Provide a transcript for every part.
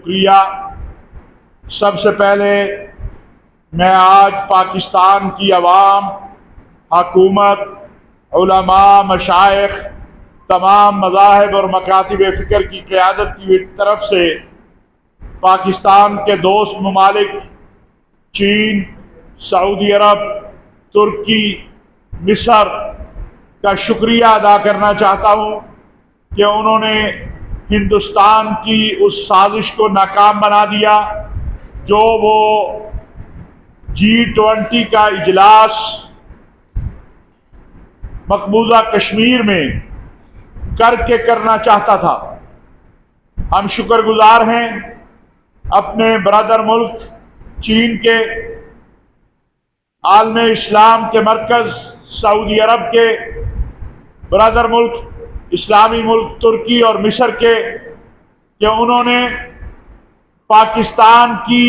شکریہ۔ سب سے پہلے میں آج پاکستان کی عوام، حکومت، علماء، مشائخ، تمام مذاہب اور مکاتب فکر کی قیادت کی طرف سے پاکستان کے دوست ممالک چین، سعودی عرب، ترکی، مصر کا شکریہ ادا کرنا چاہتا ہوں کہ انہوں نے ہندوستان کی اس سازش کو ناکام بنا دیا جو وہ G20 کا اجلاس مقبوضہ کشمیر میں کر کے کرنا چاہتا تھا۔ ہم شکر گزار ہیں اپنے برادر ملک چین کے، عالم اسلام کے مرکز سعودی عرب کے، برادر ملک اسلامی ملک ترکی اور مصر کے، کہ انہوں نے پاکستان کی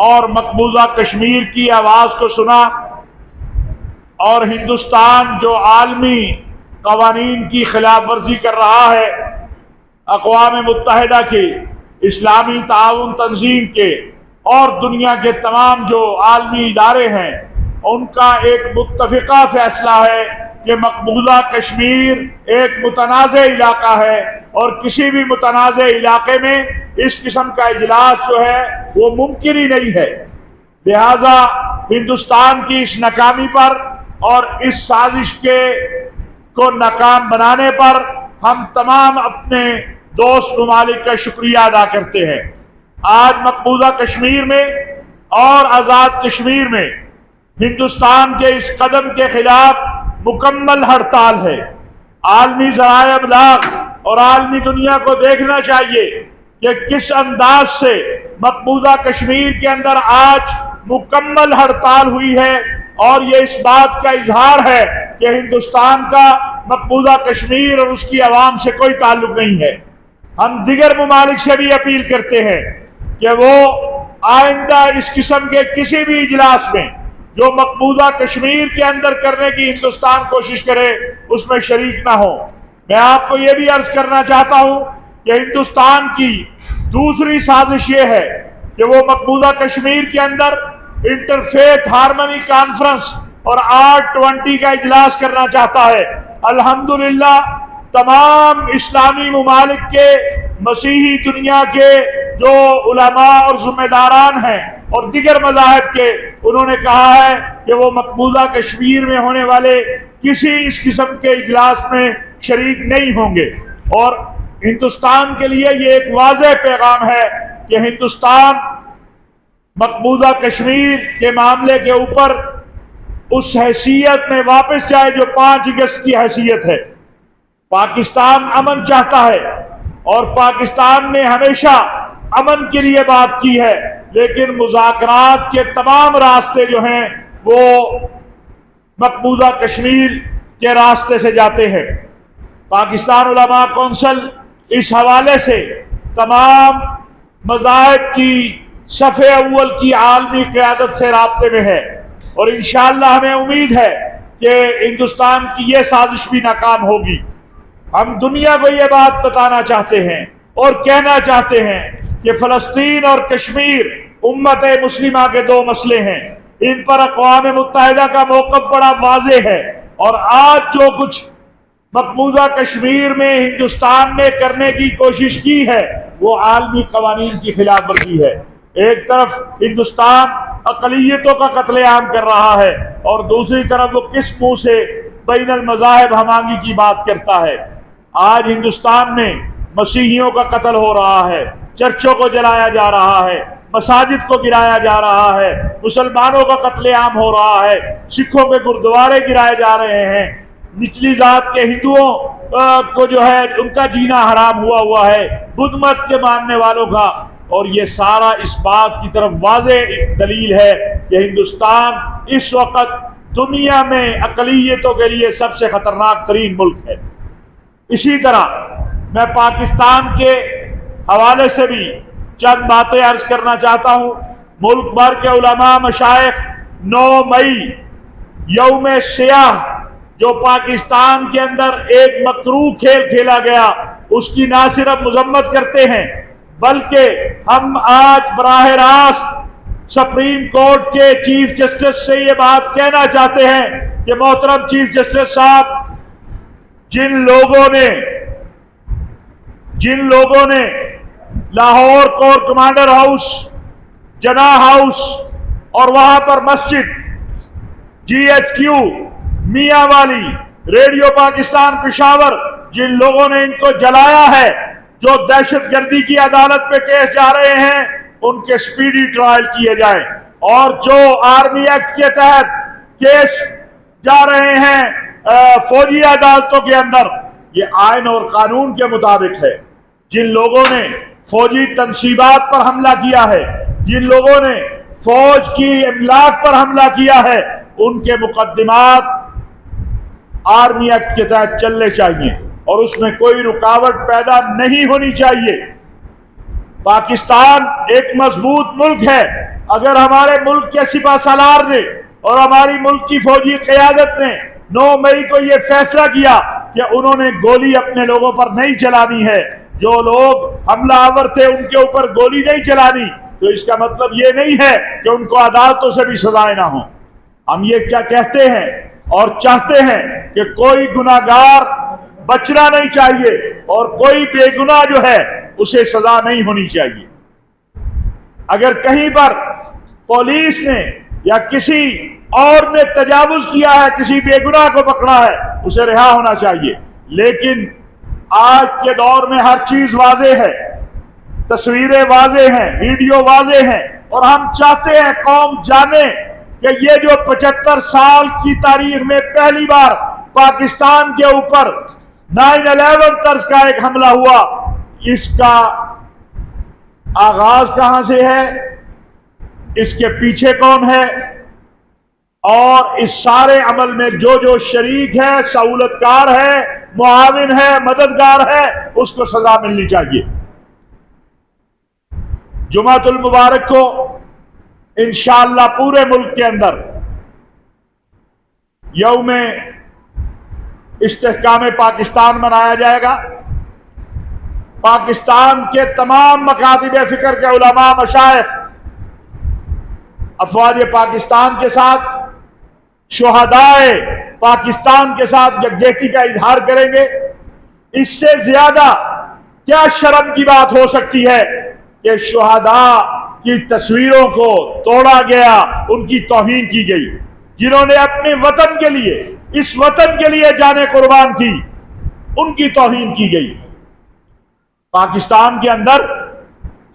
اور مقبوضہ کشمیر کی آواز کو سنا اور ہندوستان جو عالمی قوانین کی خلاف ورزی کر رہا ہے، اقوام متحدہ کے، اسلامی تعاون تنظیم کے اور دنیا کے تمام جو عالمی ادارے ہیں، ان کا ایک متفقہ فیصلہ ہے کہ مقبوضہ کشمیر ایک متنازع علاقہ ہے اور کسی بھی متنازع علاقے میں اس قسم کا اجلاس جو ہے وہ ممکن ہی نہیں ہے۔ لہذا ہندوستان کی اس ناکامی پر اور اس سازش کو ناکام بنانے پر ہم تمام اپنے دوست ممالک کا شکریہ ادا کرتے ہیں۔ آج مقبوضہ کشمیر میں اور آزاد کشمیر میں ہندوستان کے اس قدم کے خلاف مکمل ہڑتال ہے۔ عالمی ذرائع ابلاغ اور عالمی دنیا کو دیکھنا چاہیے کہ کس انداز سے مقبوضہ کشمیر کے اندر آج مکمل ہڑتال ہوئی ہے، اور یہ اس بات کا اظہار ہے کہ ہندوستان کا مقبوضہ کشمیر اور اس کی عوام سے کوئی تعلق نہیں ہے۔ ہم دیگر ممالک سے بھی اپیل کرتے ہیں کہ وہ آئندہ اس قسم کے کسی بھی اجلاس میں جو مقبوضہ کشمیر کے اندر کرنے کی ہندوستان کوشش کرے اس میں شریک نہ ہو۔ میں آپ کو یہ بھی عرض کرنا چاہتا ہوں کہ ہندوستان کی دوسری سازش یہ ہے کہ وہ مقبوضہ کشمیر کے اندر انٹرفیتھ ہارمنی کانفرنس اور R20 کا اجلاس کرنا چاہتا ہے۔ الحمدللہ تمام اسلامی ممالک کے، مسیحی دنیا کے جو علماء اور ذمہ داران ہیں اور دیگر مذاہب کے، انہوں نے کہا ہے کہ وہ مقبوضہ کشمیر میں ہونے والے کسی اس قسم کے اجلاس میں شریک نہیں ہوں گے۔ اور ہندوستان کے لیے یہ ایک واضح پیغام ہے کہ ہندوستان مقبوضہ کشمیر کے معاملے کے اوپر اس حیثیت میں واپس جائے جو 5 اگست کی حیثیت ہے۔ پاکستان امن چاہتا ہے اور پاکستان نے ہمیشہ امن کے لیے بات کی ہے، لیکن مذاکرات کے تمام راستے جو ہیں وہ مقبوضہ کشمیر کے راستے سے جاتے ہیں۔ پاکستان علماء کونسل اس حوالے سے تمام مذاہب کی صف اول کی عالمی قیادت سے رابطے میں ہے، اور انشاءاللہ ہمیں امید ہے کہ ہندوستان کی یہ سازش بھی ناکام ہوگی۔ ہم دنیا کو یہ بات بتانا چاہتے ہیں اور کہنا چاہتے ہیں کہ فلسطین اور کشمیر امت مسلمہ کے 2 مسئلے ہیں، ان پر اقوام متحدہ کا موقف بڑا واضح ہے، اور آج جو کچھ مقبوضہ کشمیر میں ہندوستان نے کرنے کی کوشش کی ہے وہ عالمی قوانین کی خلاف ورزی ہے۔ ایک طرف ہندوستان اقلیتوں کا قتل عام کر رہا ہے اور دوسری طرف وہ کس منہ سے بین المذاہب ہمانگی کی بات کرتا ہے۔ آج ہندوستان میں مسیحیوں کا قتل ہو رہا ہے، چرچوں کو جلایا جا رہا ہے، مساجد کو گرایا جا رہا ہے، مسلمانوں کا قتل عام ہو رہا ہے، سکھوں کے گردوارے گرائے جا رہے ہیں، نچلی ذات کے ہندوؤں کو جو ہے ان کا جینا حرام ہوا ہے، بدھ مت کے ماننے والوں کا، اور یہ سارا اس بات کی طرف واضح دلیل ہے کہ ہندوستان اس وقت دنیا میں اقلیتوں کے لیے سب سے خطرناک ترین ملک ہے۔ اسی طرح میں پاکستان کے حوالے سے بھی چند باتیں عرض کرنا چاہتا ہوں۔ ملک بھر کے علماء مشائخ 9 مئی یوم سیاہ جو پاکستان کے اندر ایک مکروہ کھیل کھیلا گیا اس کی نہ صرف مذمت کرتے ہیں بلکہ ہم آج براہ راست سپریم کورٹ کے چیف جسٹس سے یہ بات کہنا چاہتے ہیں کہ محترم چیف جسٹس صاحب، جن لوگوں نے لاہور کور کمانڈر ہاؤس، جناح ہاؤس اور وہاں پر مسجد، GHQ، میاں والی، ریڈیو پاکستان پشاور، جن لوگوں نے ان کو جلایا ہے، جو دہشت گردی کی عدالت پہ کیس جا رہے ہیں، ان کے سپیڈی ٹرائل کیے جائیں، اور جو آرمی ایکٹ کے تحت کیس جا رہے ہیں فوجی عدالتوں کے اندر، یہ آئین اور قانون کے مطابق ہے۔ جن لوگوں نے فوجی تنصیبات پر حملہ کیا ہے، جن لوگوں نے فوج کی املاک پر حملہ کیا ہے، ان کے مقدمات آرمی ایکٹ کے تحت چلنے چاہیے اور اس میں کوئی رکاوٹ پیدا نہیں ہونی چاہیے۔ پاکستان ایک مضبوط ملک ہے۔ اگر ہمارے ملک کے سپہ سالار نے اور ہماری ملک کی فوجی قیادت نے 9 مئی کو یہ فیصلہ کیا کہ انہوں نے گولی اپنے لوگوں پر نہیں چلانی ہے، جو لوگ حملہ آور تھے ان کے اوپر گولی نہیں چلانی، تو اس کا مطلب یہ نہیں ہے کہ ان کو عدالتوں سے بھی سزائیں نہ ہوں۔ ہم یہ کیا کہتے ہیں اور چاہتے ہیں کہ کوئی گناہگار بچنا نہیں چاہیے اور کوئی بے گناہ جو ہے اسے سزا نہیں ہونی چاہیے۔ اگر کہیں پر پولیس نے یا کسی اور نے تجاوز کیا ہے، کسی بے گناہ کو پکڑا ہے، اسے رہا ہونا چاہیے۔ لیکن آج کے دور میں ہر چیز واضح ہے، تصویریں واضح ہیں، ویڈیو واضح ہیں، اور ہم چاہتے ہیں قوم جانے کہ یہ جو 75 سال کی تاریخ میں پہلی بار پاکستان کے اوپر 9/11 طرز کا ایک حملہ ہوا، اس کا آغاز کہاں سے ہے، اس کے پیچھے کون ہے، اور اس سارے عمل میں جو شریک ہے، سہولت کار ہے، معاون ہے، مددگار ہے، اس کو سزا ملنی چاہیے۔ جمعۃ المبارک کو انشاءاللہ پورے ملک کے اندر یوم استحکام پاکستان منایا جائے گا۔ پاکستان کے تمام مکاتب فکر کے علماء، مشائخ افواج پاکستان کے ساتھ، شہدائے پاکستان کے ساتھ یکجہتی کا اظہار کریں گے۔ اس سے زیادہ کیا شرم کی بات ہو سکتی ہے کہ شہداء کی تصویروں کو توڑا گیا، ان کی توہین کی گئی، جنہوں نے اپنے وطن کے لیے، اس وطن کے لیے جانیں قربان کی، ان کی توہین کی گئی۔ پاکستان کے اندر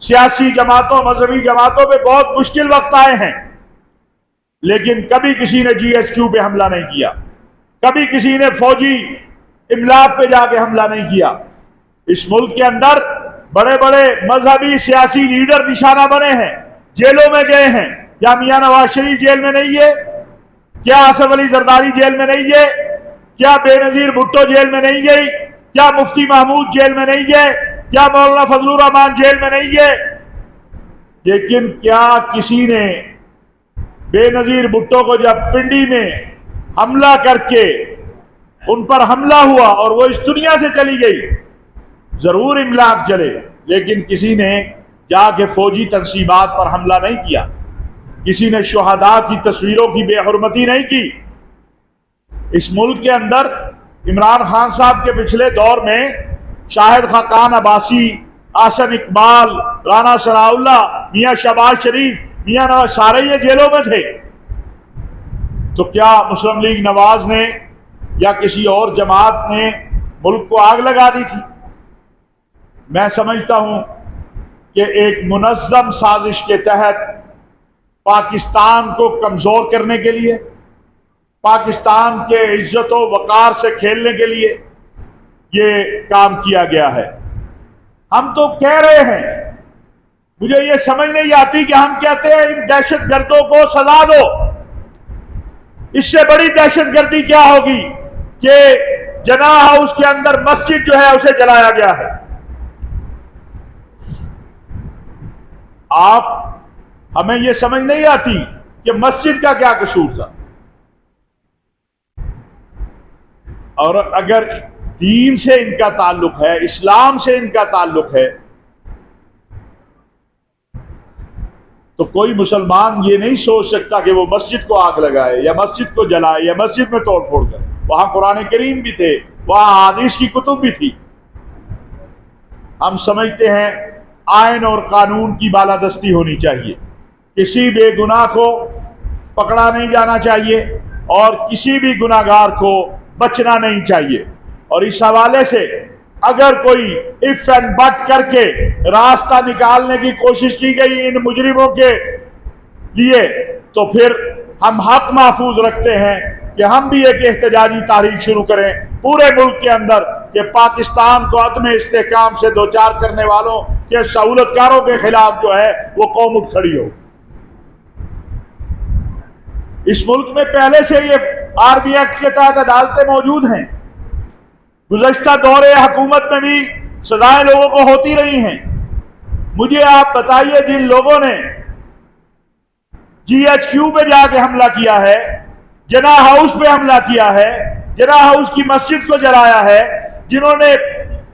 سیاسی جماعتوں، مذہبی جماعتوں پہ بہت مشکل وقت آئے ہیں، لیکن کبھی کسی نے GHQ پہ حملہ نہیں کیا، کبھی کسی نے فوجی املاک پہ جا کے حملہ نہیں کیا۔ اس ملک کے اندر بڑے بڑے مذہبی سیاسی لیڈر نشانہ بنے ہیں، جیلوں میں گئے ہیں۔ کیا میاں نواز شریف جیل میں نہیں ہے؟ کیا آصف علی زرداری جیل میں نہیں ہے؟ کیا بے نظیر بھٹو جیل میں نہیں گئی؟ کیا مفتی محمود جیل میں نہیں گئے؟ کیا مولانا فضل الرحمان جیل میں نہیں گئے؟ لیکن کیا کسی نے بے نظیر بھٹو کو جب پنڈی میں حملہ کر کے ان پر حملہ ہوا اور وہ اس دنیا سے چلی گئی، ضرور املاک چلے، لیکن کسی نے جا کے فوجی تنصیبات پر حملہ نہیں کیا، کسی نے شہداء کی تصویروں کی بے حرمتی نہیں کی۔ اس ملک کے اندر عمران خان صاحب کے پچھلے دور میں شاہد خاقان عباسی، آسن اقبال، رانا ثناء اللہ، میاں شہباز شریف، میاں نواز، سارے یہ جیلوں میں تھے۔ تو کیا مسلم لیگ نواز نے یا کسی اور جماعت نے ملک کو آگ لگا دی تھی؟ میں سمجھتا ہوں کہ ایک منظم سازش کے تحت پاکستان کو کمزور کرنے کے لیے، پاکستان کے عزت و وقار سے کھیلنے کے لیے یہ کام کیا گیا ہے۔ ہم تو کہہ رہے ہیں، مجھے یہ سمجھ نہیں آتی کہ ہم کہتے ہیں ان دہشت گردوں کو سزا دو۔ اس سے بڑی دہشت گردی کیا ہوگی کہ جناح ہاؤس کے اندر مسجد جو ہے اسے جلایا گیا ہے۔ ہمیں یہ سمجھ نہیں آتی کہ مسجد کا کیا قصور تھا، اور اگر دین سے ان کا تعلق ہے، اسلام سے ان کا تعلق ہے، تو کوئی مسلمان یہ نہیں سوچ سکتا کہ وہ مسجد کو آگ لگائے یا مسجد کو جلائے یا مسجد میں توڑ پھوڑ کرے. وہاں قرآن کریم بھی تھے, وہاں حدیث کی کتب بھی تھی. ہم سمجھتے ہیں آئین اور قانون کی بالادستی ہونی چاہیے, کسی بے گناہ کو پکڑا نہیں جانا چاہیے اور کسی بھی گناہگار کو بچنا نہیں چاہیے. اور اس حوالے سے اگر کوئی اف اینڈ بٹ کر کے راستہ نکالنے کی کوشش کی گئی ان مجرموں کے لیے, تو پھر ہم حق محفوظ رکھتے ہیں کہ ہم بھی ایک احتجاجی تحریک شروع کریں پورے ملک کے اندر کہ پاکستان کو عدم استحکام سے دوچار کرنے والوں کے سہولت کاروں کے خلاف جو ہے وہ قوم اٹھ کھڑی ہو. اس ملک میں پہلے سے یہ آر بی ایکٹ کے تحت عدالتیں موجود ہیں. گزشتہ دور حکومت میں بھی سزائیں لوگوں کو ہوتی رہی ہیں. مجھے آپ بتائیے جن لوگوں نے جی ایچ کیو پہ جا کے حملہ کیا ہے, جنا ہاؤس پہ حملہ کیا ہے, جنا ہاؤس کی مسجد کو جلایا ہے, جنہوں نے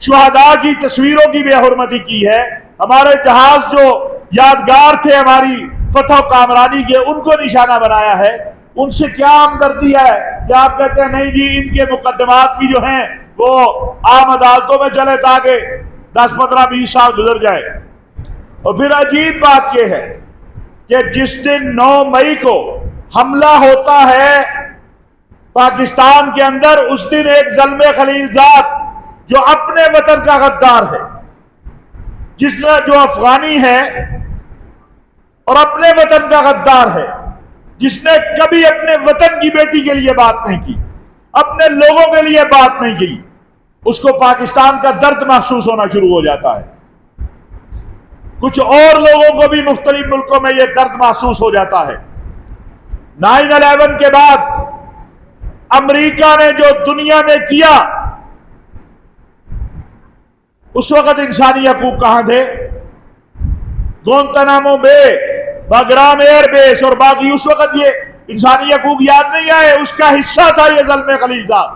شہداء کی تصویروں کی بے حرمتی کی ہے, ہمارے جہاز جو یادگار تھے ہماری فتح و کامرانی کے ان کو نشانہ بنایا ہے, ان سے کیا ہمدردی ہے کہ آپ کہتے ہیں نہیں جی ان کے مقدمات بھی جو ہیں وہ عام عدالتوں میں چلے تاکہ 10 15 20 سال گزر جائے. اور پھر عجیب بات یہ ہے کہ جس دن 9 مئی کو حملہ ہوتا ہے پاکستان کے اندر, اس دن ایک زلم خلیل زاد جو اپنے وطن کا غدار ہے, جس نے جو افغانی ہے اور اپنے وطن کا غدار ہے, جس نے کبھی اپنے وطن کی بیٹی کے لیے بات نہیں کی, اپنے لوگوں کے لیے بات نہیں کی, اس کو پاکستان کا درد محسوس ہونا شروع ہو جاتا ہے. کچھ اور لوگوں کو بھی مختلف ملکوں میں یہ درد محسوس ہو جاتا ہے. 9/11 کے بعد امریکہ نے جو دنیا میں کیا, اس وقت انسانی حقوق کہاں تھے؟ گوانتانامو بے, باگرام ایئر بیس اور باقی, اس وقت یہ انسانی حقوق یاد نہیں آئے. اس کا حصہ تھا یہ زلمے خلیل زاد.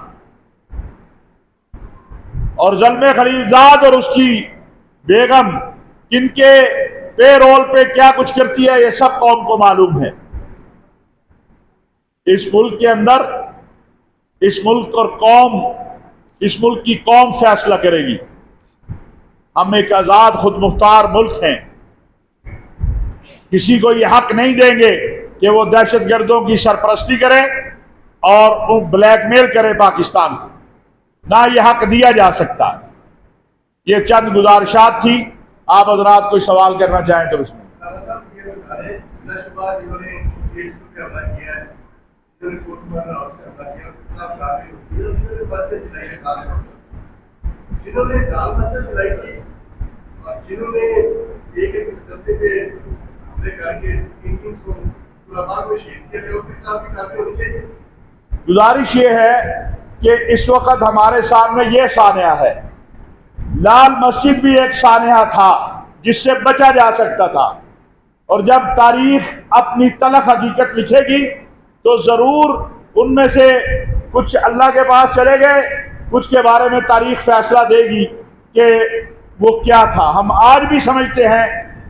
اور زلمے خلیل زاد اور اس کی بیگم کن کے پے رول پہ کیا کچھ کرتی ہے یہ سب قوم کو معلوم ہے. اس ملک کے اندر اس ملک اور قوم, اس ملک کی قوم فیصلہ کرے گی. ہم ایک آزاد خود مختار ملک ہیں, کسی کو یہ حق نہیں دیں گے کہ وہ دہشت گردوں کی سرپرستی کرے اور بلیک میل کرے پاکستان کو, نہ یہ حق دیا جا سکتا. یہ چند گزارشات تھی. آپ حضرات کوئی سوال کرنا چاہیں تو اس میں جنہوں نے ڈال مسجد چلائی تھی اور جنہوں نے ایک مدرسے پہ حملے کر کے 300 علماء کو شہید کیا گیا, ان کی کافی ہونی چاہیے. گزارش یہ ہے کہ اس وقت ہمارے سامنے یہ سانحہ ہے. لال مسجد بھی ایک سانحہ تھا جس سے بچا جا سکتا تھا, اور جب تاریخ اپنی تلخ حقیقت لکھے گی تو ضرور ان میں سے کچھ اللہ کے پاس چلے گئے, کچھ کے بارے میں تاریخ فیصلہ دے گی کہ وہ کیا تھا. ہم آج بھی سمجھتے ہیں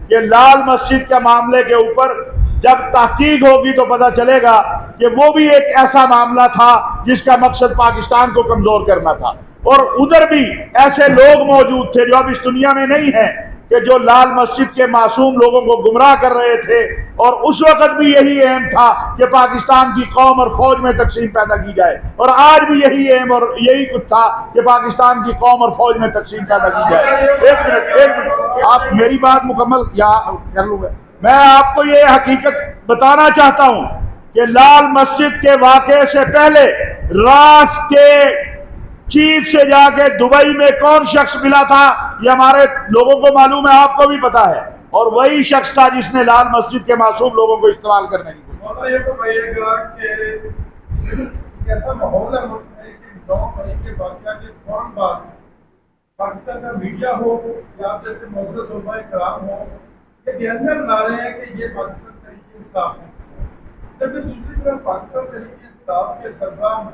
کہ لال مسجد کے معاملے کے اوپر جب تحقیق ہوگی تو پتہ چلے گا کہ وہ بھی ایک ایسا معاملہ تھا جس کا مقصد پاکستان کو کمزور کرنا تھا. اور ادھر بھی ایسے لوگ موجود تھے جو اب اس دنیا میں نہیں ہیں کہ جو لال مسجد کے معصوم لوگوں کو گمراہ کر رہے تھے, اور اس وقت بھی یہی ایم تھا کہ پاکستان کی قوم اور فوج میں تقسیم پیدا کی جائے, اور آج بھی یہی ایم اور یہی کچھ تھا کہ پاکستان کی قوم اور فوج میں تقسیم پیدا کی جائے. ایک منٹ آپ میری بات مکمل کیا کر لوں گا. میں آپ کو یہ حقیقت بتانا چاہتا ہوں کہ لال مسجد کے واقعے سے پہلے راس کے چیف سے جا کے دبئی میں کون شخص ملا تھا یہ ہمارے لوگوں کو معلوم ہے, آپ کو بھی پتا ہے, اور وہی شخص تھا جس نے لال مسجد کے معصوم لوگوں کو استعمال کرنے کی یہ بتائیے گا کہ کیسا ماحول ہے کہ 9 مئی کے واقعہ کے فوراً بعد پاکستان کا میڈیا ہو یا آپ جیسے معزز علماء کرام ہو یہ بیانیہ بنا رہے ہیں کہ یہ پاکستان تحریک انصاف ہے, جبکہ دوسری طرف پاکستان تحریک انصاف کے سربراہ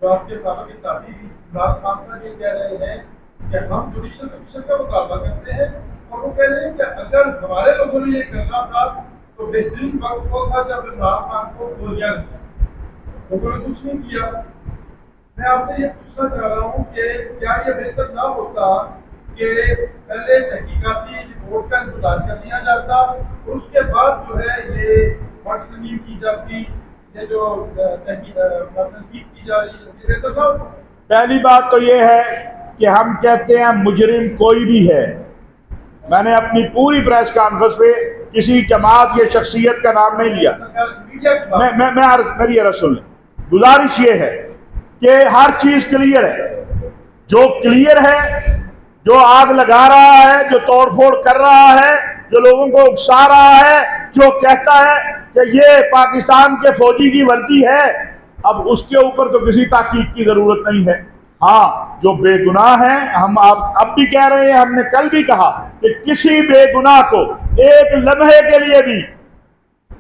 جو آپ کے سابق اتحادی عمران خان صاحب یہ کہہ رہے ہیں کہ ہم جوڈیشل کمیشن کا مطالبہ کرتے ہیں, اور وہ کہہ رہے ہیں کہ اگر ہمارے لوگوں نے یہ کرنا تھا تو بہترین وقت وہ تھا جب عمران خان کو گولیاں لگی، لوگوں نے کچھ نہیں کیا۔ میں آپ سے یہ پوچھنا چاہ رہا ہوں کہ کیا یہ بہتر نہ ہوتا کہ پہلے تحقیقاتی رپورٹ کا انتظار کر لیا جاتا اور اس کے بعد جو ہے یہ فرض تنظیم کی جاتی، یہ جو تنقید کی جا رہی ہے، یہ بہتر نہ ہوتا؟ پہلی بات تو یہ ہے کہ ہم کہتے ہیں مجرم کوئی بھی ہے۔ میں نے اپنی پوری پریس کانفرنس پہ کسی جماعت یا شخصیت کا نام نہیں لیا۔ میری عرض سن لیں، گزارش یہ ہے کہ ہر چیز کلیئر ہے، جو کلیئر ہے، جو آگ لگا رہا ہے، جو توڑ پھوڑ کر رہا ہے، جو لوگوں کو اکسا رہا ہے، جو کہتا ہے کہ یہ پاکستان کے فوجی کی وردی ہے، اب اس کے اوپر تو کسی تحقیق کی ضرورت نہیں ہے۔ ہاں، جو بے گناہ ہیں، ہم اب بھی کہہ رہے ہیں، ہم نے کل بھی کہا کہ کسی بے گناہ کو ایک لمحے کے لیے بھی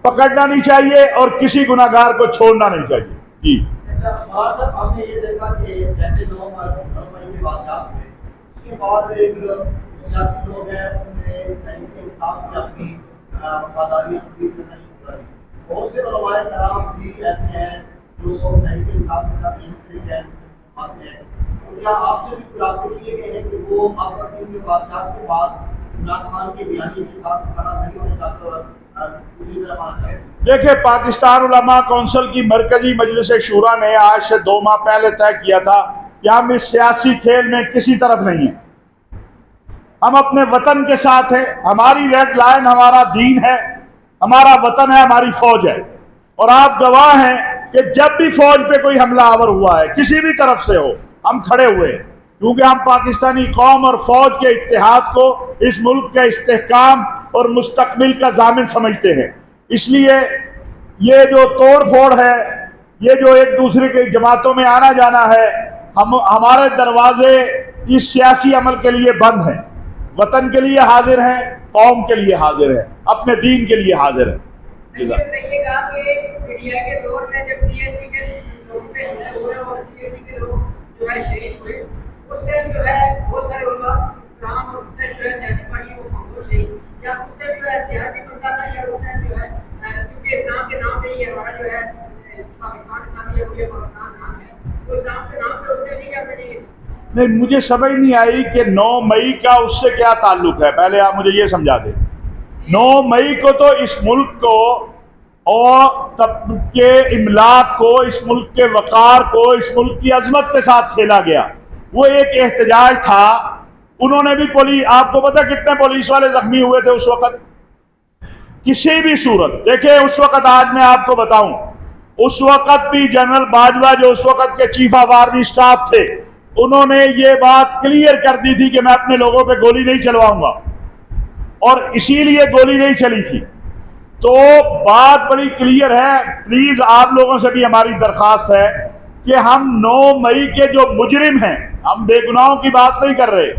پکڑنا نہیں چاہیے اور کسی گناہگار کو چھوڑنا نہیں چاہیے۔ جی صاحب، ہم نے یہ دیکھا کہ جیسے 9 مئی کے واقعات ہوئے، اس کے بعد ایک سیاسی لوگ ہیں، انہوں نے تحریک انصاف کی اپنی وفاداری تبدیل کرنا شروع کر دی۔ بہت سے علماء کرام بھی ایسے ہیں جو تحریک انصاف کے ساتھ منسلک ہیں، تو کیا آپ سے بھی کوئی رابطے کیے گئے ہیں کہ وہ آپ کا ان واقعات کے بعد عمران خان کے بیانیے کے ساتھ کھڑا نہیں ہونا چاہتے اور دوسری طرف آنا چاہتے ہیں؟ دیکھیں، پاکستان علماء کونسل کی مرکزی مجلس شورا نے آج سے 2 ماہ پہلے طے کیا تھا کہ ہم اس سیاسی کھیل میں کسی طرف نہیں ہیں، ہم اپنے وطن کے ساتھ ہیں، ہماری ریڈ لائن ہمارا دین ہے، ہمارا وطن ہے، ہماری فوج ہے، اور آپ گواہ ہیں کہ جب بھی فوج پہ کوئی حملہ آور ہوا ہے کسی بھی طرف سے ہو، ہم کھڑے ہوئے ہیں، کیونکہ ہم پاکستانی قوم اور فوج کے اتحاد کو اس ملک کے استحکام اور مستقبل کا ضامن سمجھتے ہیں۔ اس لیے یہ جو توڑ پھوڑ ہے، یہ جو ایک دوسرے کے جماعتوں میں آنا جانا ہے، ہمارے دروازے اس سیاسی عمل کے لیے بند ہیں، وطن کے لیے حاضر ہیں، قوم کے لیے حاضر ہیں، اپنے دین کے لیے حاضر ہیں۔ یہ کہا کہ میڈیا کے دور میں جب پی ایچ ڈی کے لوگ پہ حملے ہوئے اور پی ایچ ڈی کے لوگ جو ہے شہید ہوئے، اس ٹائم جو ہے بہت سارے علماء کرام اور جو ہے سیاسی پارٹیوں کو خاموش ہے، یا اس ٹائم جو ہے سیاسی بنتا تھا، یا اس ٹائم جو ہے کیونکہ اسلام کے نام پہ یہ ہمارا جو ہے پاکستان اسلامی جمہوریہ پاکستان نام ہے، تو اسلام کے نام پہ اس نے نہیں کیا کریں؟ نہیں، مجھے سمجھ نہیں آئی کہ 9 مئی کا اس سے کیا تعلق ہے، پہلے آپ مجھے یہ سمجھا دیں۔ 9 مئی کو تو اس ملک کو اور تب کے املاک کو، اس ملک کے وقار کو، اس ملک کی عظمت کے ساتھ کھیلا گیا، وہ ایک احتجاج تھا۔ انہوں نے بھی آپ کو پتا کتنے پولیس والے زخمی ہوئے تھے اس وقت؟ کسی بھی صورت دیکھیں، اس وقت آج میں آپ کو بتاؤں، اس وقت بھی جنرل باجوہ جو اس وقت کے چیف آف آرمی سٹاف تھے، انہوں نے یہ بات کلیئر کر دی تھی کہ میں اپنے لوگوں پہ گولی نہیں چلواؤں گا، اور اسی لیے گولی نہیں چلی تھی۔ تو بات بڑی کلیئر ہے۔ پلیز آپ لوگوں سے بھی ہماری درخواست ہے کہ ہم 9 مئی کے جو مجرم ہیں، ہم بے گناہوں کی بات نہیں کر رہے،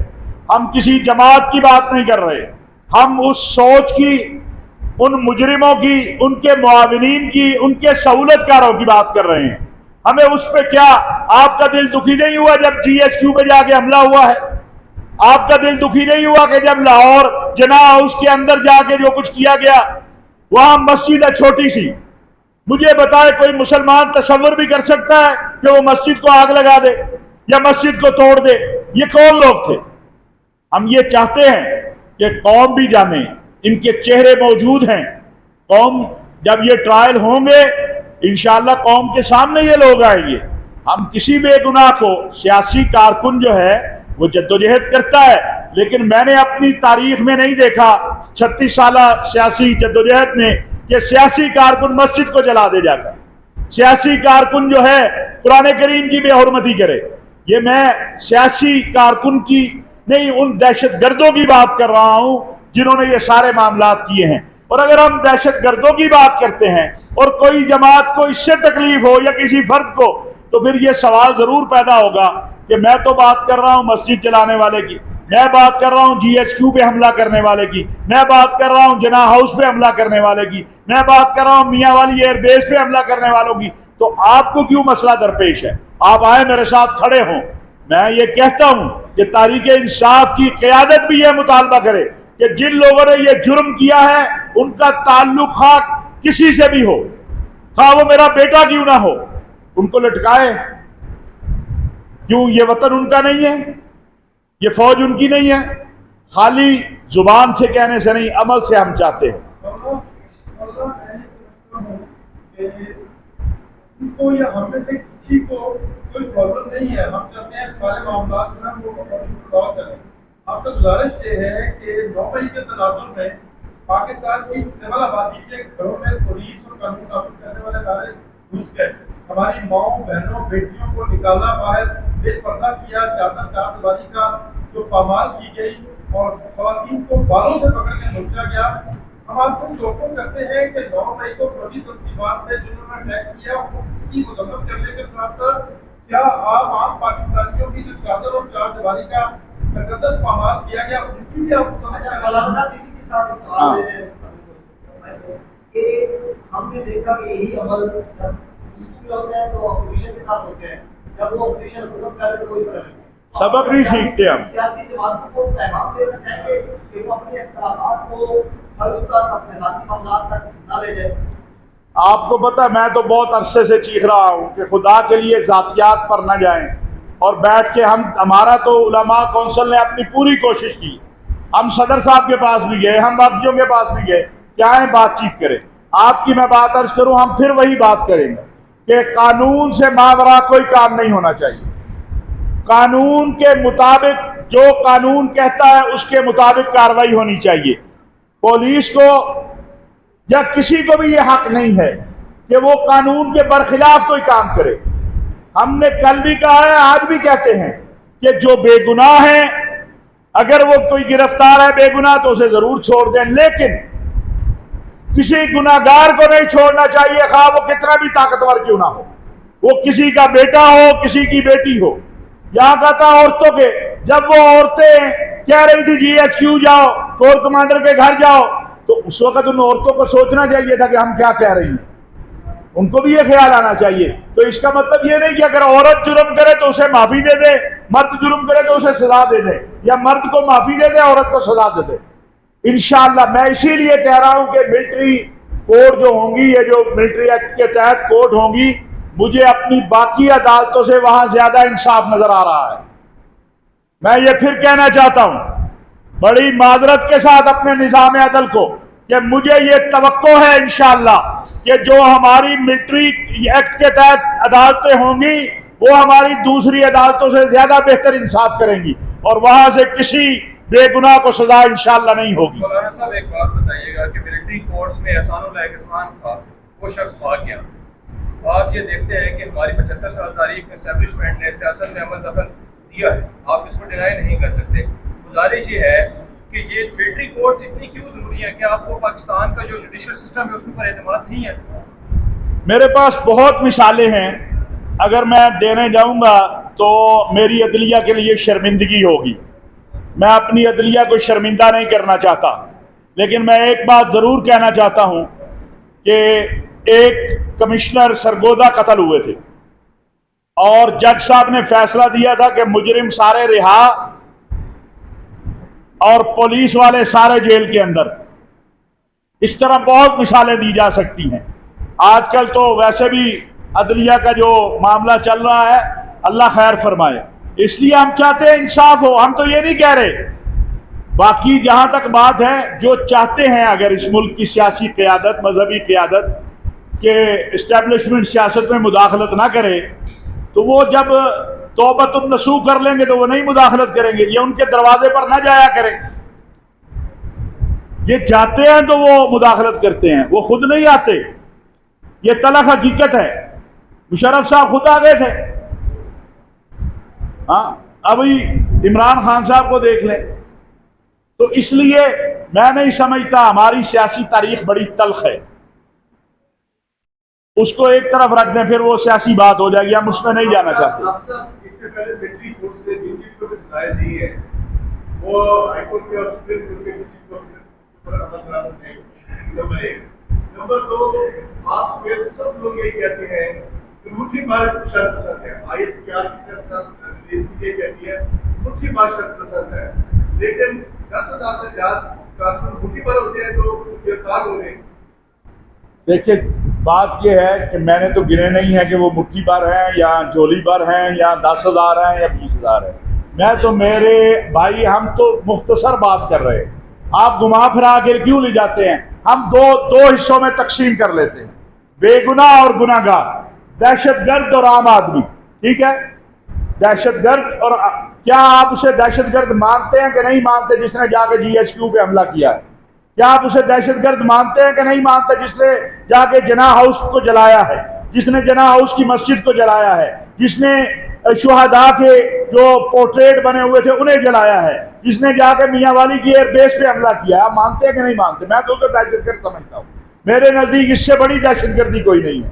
ہم کسی جماعت کی بات نہیں کر رہے، ہم اس سوچ کی، ان مجرموں کی، ان کے معاونین کی، ان کے سہولت کاروں کی بات کر رہے ہیں۔ ہمیں اس پہ کیا، آپ کا دل دکھی نہیں ہوا جب جی ایچ کیو پہ جا کے حملہ ہوا ہے؟ آپ کا دل دکھی نہیں ہوا کہ جب لاہور جناح ہاؤس کے اندر جا کے جو کچھ کیا گیا، وہاں مسجد ہے چھوٹی سی، مجھے بتائے کوئی مسلمان تصور بھی کر سکتا ہے کہ وہ مسجد کو آگ لگا دے یا مسجد کو توڑ دے؟ یہ کون لوگ تھے؟ ہم یہ چاہتے ہیں کہ قوم بھی جانے، ان کے چہرے موجود ہیں، قوم جب یہ ٹرائل ہوں گے انشاءاللہ قوم کے سامنے یہ لوگ آئیں گے۔ ہم کسی بے گناہ کو، سیاسی کارکن جو ہے وہ جدوجہد کرتا ہے، لیکن میں نے اپنی تاریخ میں نہیں دیکھا 36 سالہ سیاسی جدوجہد میں کہ سیاسی کارکن مسجد کو جلا دے جا کر، سیاسی کارکن جو ہے قرآن کریم کی بے حرمتی کرے۔ یہ میں سیاسی کارکن کی نہیں، ان دہشت گردوں کی بات کر رہا ہوں جنہوں نے یہ سارے معاملات کیے ہیں۔ اور اگر ہم دہشت گردوں کی بات کرتے ہیں اور کوئی جماعت کو اس سے تکلیف ہو یا کسی فرد کو، تو پھر یہ سوال ضرور پیدا ہوگا کہ میں تو بات کر رہا ہوں مسجد جلانے والے کی، میں بات کر رہا ہوں جی ایچ کیو پہ حملہ کرنے والے کی، میں بات کر رہا ہوں جناح ہاؤس پہ حملہ کرنے والے کی، میں بات کر رہا ہوں میاں والی ایئر بیس پہ حملہ کرنے والوں کی، تو آپ کو کیوں مسئلہ درپیش ہے؟ آپ آئے میرے ساتھ کھڑے ہوں۔ میں یہ کہتا ہوں کہ تحریک انصاف کی قیادت بھی یہ مطالبہ کرے کہ جن لوگوں نے یہ جرم کیا ہے ان کا تعلق خواہ کسی سے بھی ہو، خواہ وہ میرا بیٹا کیوں نہ ہو، ان کو لٹکائے. کیوں؟ یہ وطن ان کا نہیں ہے، یہ فوج ان کی نہیں ہے. خالی زبان سے کہنے سے نہیں، عمل سے ہم چاہتے ہیں. ان کو یا ہم میں سے کسی کو کوئی پرابلم نہیں ہے، ہم چاہتے ہیں سارے معاملات جو ہے وہ چلیں. آپ سے گزارش یہ ہے کہ 9 مئی کے تناظر میں پاکستان کی سول آبادی کے گھروں میں پولیس اور قانون نافذ کرنے والے ادارے گھس گئے، ہماری ماؤں بہنوں بیٹیوں کو نکالا باہر، بے پردہ کیا، چادر چار دیواری کا جو پامال کی گئی اور خواتین کو بالوں سے پکڑ کے نوچا گیا. ہم آپ سے توقع کرتے ہیں کہ 9 مئی کو فوجی تنظیمات نے جنہوں نے اٹیک کیا ان کی مذمت کرنے کے ساتھ ساتھ کیا آپ عام پاکستانیوں کی جو چادر اور چار دیواری کا تقدس پامال کیا گیا ان کی بھی آپ مولانا صاحب اسی کے ساتھ سوال ہے کہ ہم نے دیکھا کہ یہی عمل جب ہوتے ہیں تو اپوزیشن کے ساتھ ہوتے ہیں، جب وہ اپوزیشن حکومت کر تو کوئی فرق نہیں. سبق نہیں سیکھتے ہم. سیاسی جماعتوں کو پیغام دینا چاہیے کہ وہ اپنے اختلافات کو حل تک، اپنے ذاتی معاملات تک نہ لے جائیں. آپ کو پتہ میں تو بہت عرصے سے چیخ رہا ہوں کہ خدا کے لیے ذاتیات پر نہ جائیں اور بیٹھ کے ہمارا تو علماء کونسل نے اپنی پوری کوشش کی. ہم صدر صاحب کے پاس بھی گئے، ہم باقیوں کے پاس بھی گئے، کیا ہے بات چیت کریں. آپ کی میں بات عرض کروں، ہم پھر وہی بات کریں گے کہ قانون سے ماورا کوئی کام نہیں ہونا چاہیے. قانون کے مطابق جو قانون کہتا ہے اس کے مطابق کارروائی ہونی چاہیے. پولیس کو یا کسی کو بھی یہ حق نہیں ہے کہ وہ قانون کے برخلاف کوئی کام کرے. ہم نے کل بھی کہا ہے، آج بھی کہتے ہیں کہ جو بے گناہ ہیں اگر وہ کوئی گرفتار ہے بے گناہ تو اسے ضرور چھوڑ دیں، لیکن کسی گناہگار کو نہیں چھوڑنا چاہیے، خواہ وہ کتنا بھی طاقتور کیوں نہ ہو، وہ کسی کا بیٹا ہو کسی کی بیٹی ہو. یہاں کا تھا عورتوں کے، جب وہ عورتیں کہہ رہی تھی جی ایچ کیو جاؤ، کور کمانڈر کے گھر جاؤ، تو اس وقت ان عورتوں کو سوچنا چاہیے تھا کہ ہم کیا کہہ رہی ہیں. ان کو بھی یہ خیال آنا چاہیے. تو اس کا مطلب یہ نہیں کہ اگر عورت جرم کرے تو اسے معافی دے دے، مرد جرم کرے تو اسے سزا دے دے، یا مرد کو معافی دے دے عورت کو سزا دے دے. انشاءاللہ میں اسی لیے کہہ رہا ہوں کہ ملٹری کوڈ جو ہوں گی، یہ جو ملٹری ایکٹ کے تحت کوڈ ہوں گی، مجھے اپنی باقی عدالتوں سے وہاں زیادہ انصاف نظر آ رہا ہے. میں یہ پھر کہنا چاہتا ہوں بڑی معذرت کے ساتھ اپنے نظام عدل کو کہ مجھے یہ توقع ہے انشاءاللہ کہ جو ہماری ملٹری ایکٹ کے تحت عدالتیں ہوں گی وہ ہماری دوسری عدالتوں سے زیادہ بہتر انصاف کریں گی اور وہاں سے کسی بے گناہ کو سزا انشاءاللہ نہیں ہوگی. مولانا صاحب ایک بات بتائیے گا کہ ملٹری کورٹس میں احسان اللہ احسان تھا، وہ شخص بھاگ گیا. آپ یہ دیکھتے ہیں کہ ہماری 75 سال تاریخ میں اسٹیبلشمنٹ نے سیاست میں عمل دخل دیا ہے، آپ اس کو ڈینائی نہیں کر سکتے. گزارش یہ ہے کہ یہ ملٹری کورٹس اتنی کیوں ضروری ہیں؟ کہ آپ کو پاکستان کا جو جوڈیشل سسٹم ہے اس کے اوپر اعتماد نہیں ہے؟ میرے پاس بہت مثالیں ہیں، اگر میں دینے جاؤں گا تو میری عدلیہ کے لیے شرمندگی ہوگی. میں اپنی عدلیہ کو شرمندہ نہیں کرنا چاہتا، لیکن میں ایک بات ضرور کہنا چاہتا ہوں کہ ایک کمشنر سرگودا قتل ہوئے تھے اور جج صاحب نے فیصلہ دیا تھا کہ مجرم سارے رہا اور پولیس والے سارے جیل کے اندر. اس طرح بہت مثالیں دی جا سکتی ہیں. آج کل تو ویسے بھی عدلیہ کا جو معاملہ چل رہا ہے اللہ خیر فرمائے، اس لیے ہم چاہتے ہیں انصاف ہو. ہم تو یہ نہیں کہہ رہے، باقی جہاں تک بات ہے جو چاہتے ہیں اگر اس ملک کی سیاسی قیادت، مذہبی قیادت کہ اسٹیبلشمنٹ سیاست میں مداخلت نہ کرے، تو وہ جب توبۃ النصوح کر لیں گے تو وہ نہیں مداخلت کریں گے. یہ ان کے دروازے پر نہ جایا کریں. یہ جاتے ہیں تو وہ مداخلت کرتے ہیں، وہ خود نہیں آتے. یہ تلخ حقیقت ہے. مشرف صاحب خود آ گئے تھے. ہاں ابھی عمران خان صاحب کو دیکھ لیں. تو اس لیے میں نہیں سمجھتا، ہماری سیاسی تاریخ بڑی تلخ ہے، اس کو ایک طرف رکھ دیں، پھر وہ سیاسی بات ہو جائے گی. ہم اس میں نہیں جانا چاہتے. اس سے پہلے ملٹری کورٹس نے جن چیز کو سزائیں دی ہیں وہ ہائی کورٹ کے اور سپریم کورٹ کے کسی کو نمبر 1. نمبر 2، آپ میں سب لوگ یہی کہتے ہیں کہ مٹھی بھر شرط پسند ہے. آئی ایس پی آر کی یہ کہتی ہے مٹھی بھر شرط پسند ہے، لیکن 10,000 سے زیادہ کارکن مٹھی بھر ہوتے ہیں تو گرفتار دیکھیے بات یہ ہے کہ میں نے تو گنے نہیں ہے کہ وہ مٹھی بھر ہیں یا جھولی بھر ہیں یا 10,000 ہیں یا 20,000 ہیں. میں تو میرے بھائی ہم تو مختصر بات کر رہے ہیں. آپ گھما پھرا کے کیوں لے جاتے ہیں؟ ہم دو حصوں میں تقسیم کر لیتے ہیں، بے گناہ اور گناہ گار، دہشت گرد اور عام آدمی. ٹھیک ہے؟ دہشت گرد اور کیا آپ اسے دہشت گرد مانتے ہیں کہ نہیں مانتے جس نے جا کے جی ایچ کیو پہ حملہ کیا ہے؟ کیا آپ اسے دہشت گرد مانتے ہیں کہ نہیں مانتے جس نے جا کے جناح ہاؤس کو جلایا ہے، جس نے جناح ہاؤس کی مسجد کو جلایا ہے، جس نے شہداء کے جو پورٹریٹ بنے ہوئے تھے انہیں جلایا ہے، جس نے جا کے میاں والی کی ایئر بیس پہ حملہ کیا ہے؟ آپ مانتے ہیں کہ نہیں مانتے؟ میں تو اسے دہشت گرد سمجھتا ہوں. میرے نزدیک اس سے بڑی دہشت گردی کوئی نہیں ہے.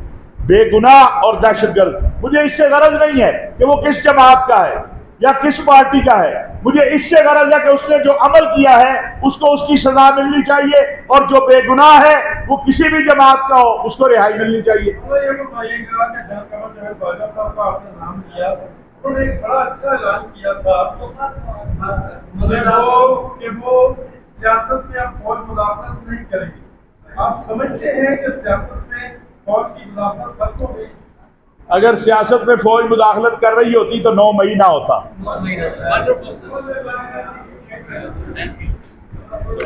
بے گناہ اور دہشت گرد، مجھے اس سے غرض نہیں ہے کہ وہ کس جماعت کا ہے یا کس پارٹی کا ہے. مجھے اس سے غرض ہے کہ اس نے جو عمل کیا ہے اس کو اس کی سزا ملنی چاہیے، اور جو بے گناہ ہے وہ کسی بھی جماعت کا ہو اس کو رہائی ملنی چاہیے. یہ بتائیے گا کہ جناب قمر جاوید باجوہ صاحب کا آپ نے نام لیا، انہوں نے ایک بڑا اچھا اعلان کیا تھا کہ وہ سیاست میں اب فوج مداخلت نہیں کرے گی. آپ سمجھتے ہیں کہ سیاست میں فوج کی مداخلت ختم ہو گئی؟ اگر سیاست میں فوج مداخلت کر رہی ہوتی تو 9 مئی نہ ہوتا.